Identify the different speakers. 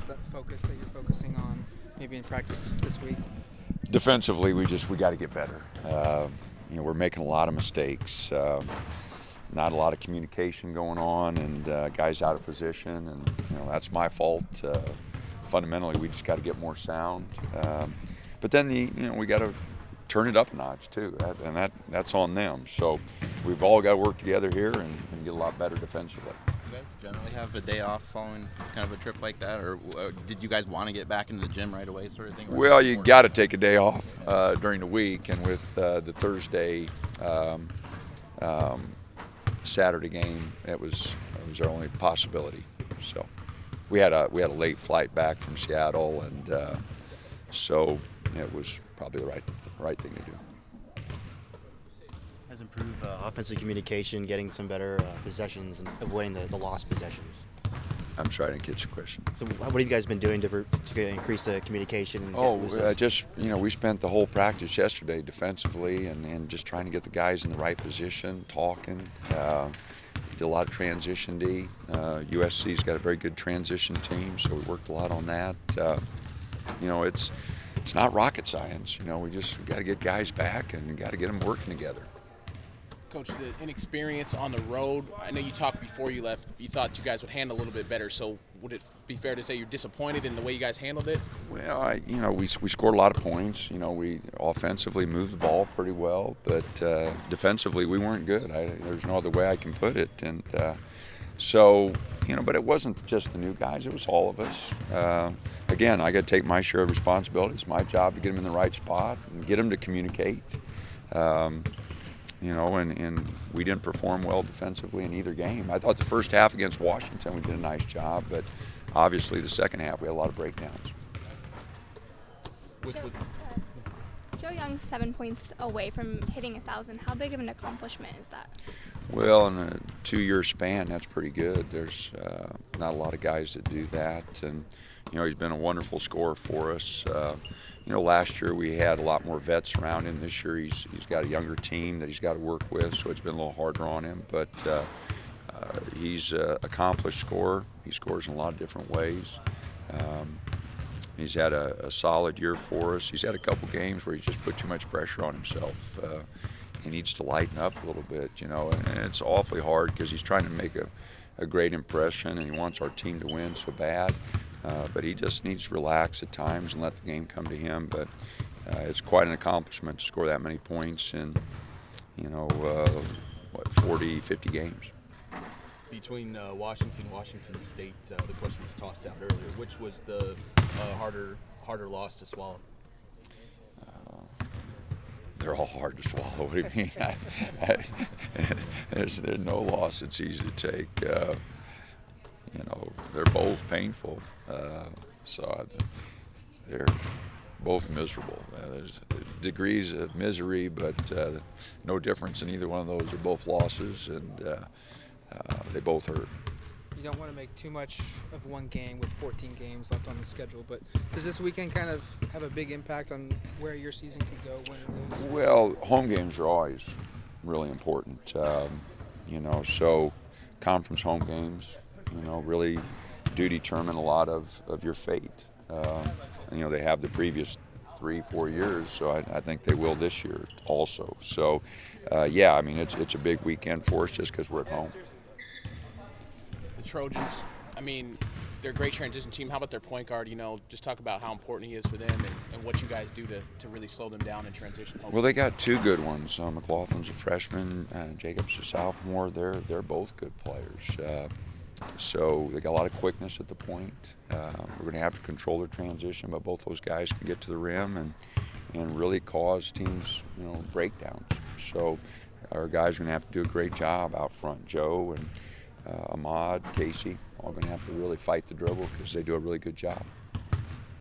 Speaker 1: that focus that you're focusing on maybe in practice this week?
Speaker 2: Defensively, we got to get better. We're making a lot of mistakes. Not a lot of communication going on, and guys out of position, and that's my fault. Fundamentally, we just got to get more sound. But then we got to turn it up a notch too, and that's on them. So we've all got to work together here and get a lot better defensively.
Speaker 3: You guys generally have a day off following kind of a trip like that, or did you guys want to get back into the gym right away, sort of thing?
Speaker 2: Well, you got to take a day off during the week, and with the Thursday, Saturday game, it was our only possibility. So we had a late flight back from Seattle, and so it was probably the right thing to do.
Speaker 4: Has improved offensive communication, getting some better possessions, and avoiding the lost possessions.
Speaker 2: I'm sorry, I didn't catch your question.
Speaker 4: So what have you guys been doing to increase the communication?
Speaker 2: We spent the whole practice yesterday defensively and just trying to get the guys in the right position, talking. Did a lot of transition D. USC's got a very good transition team, so we worked a lot on that. It's not rocket science. We just got to get guys back and got to get them working together.
Speaker 5: Coach, the inexperience on the road, I know you talked before you left, you thought you guys would handle a little bit better, so would it be fair to say you're disappointed in the way you guys handled it?
Speaker 2: Well, we scored a lot of points. We offensively moved the ball pretty well, but defensively we weren't good. There's no other way I can put it. And but it wasn't just the new guys, it was all of us. Again, I got to take my share of responsibility. It's my job to get them in the right spot and get them to communicate. And we didn't perform well defensively in either game. I thought the first half against Washington we did a nice job, but obviously the second half we had a lot of breakdowns.
Speaker 6: Joe Young's 7 points away from hitting 1,000. How big of an accomplishment is that?
Speaker 2: Well, in a 2-year span, that's pretty good. There's not a lot of guys that do that, and he's been a wonderful scorer for us. Last year we had a lot more vets around him. This year he's got a younger team that he's got to work with, so it's been a little harder on him. But he's an accomplished scorer. He scores in a lot of different ways. He's had a solid year for us. He's had a couple games where he's just put too much pressure on himself. He needs to lighten up a little bit, and it's awfully hard because he's trying to make a great impression and he wants our team to win so bad. But he just needs to relax at times and let the game come to him. But it's quite an accomplishment to score that many points in, 40, 50 games.
Speaker 7: Between Washington State, the question was tossed out earlier. Which was the harder loss to swallow?
Speaker 2: They're all hard to swallow. What do you mean? There's no loss that's easy to take. They're both painful, so they're both miserable. There's degrees of misery, but no difference in either one of those. They're both losses, and they both hurt.
Speaker 1: You don't want to make too much of one game with 14 games left on the schedule, but does this weekend kind of have a big impact on where your season could go, win or lose?
Speaker 2: Well, home games are always really important, so conference home games, really do determine a lot of your fate. They have the previous 3-4 years, so I think they will this year also. So, it's a big weekend for us just because we're at home.
Speaker 5: The Trojans, they're a great transition team. How about their point guard? Just talk about how important he is for them and what you guys do to really slow them down in transition.
Speaker 2: Well, they got two good ones. McLaughlin's a freshman, Jacob's a sophomore. They're both good players. So they got a lot of quickness at the point. We're going to have to control their transition, but both those guys can get to the rim and really cause teams, breakdowns. So our guys are going to have to do a great job out front. Joe and Ahmad, Casey, all going to have to really fight the dribble because they do a really good job.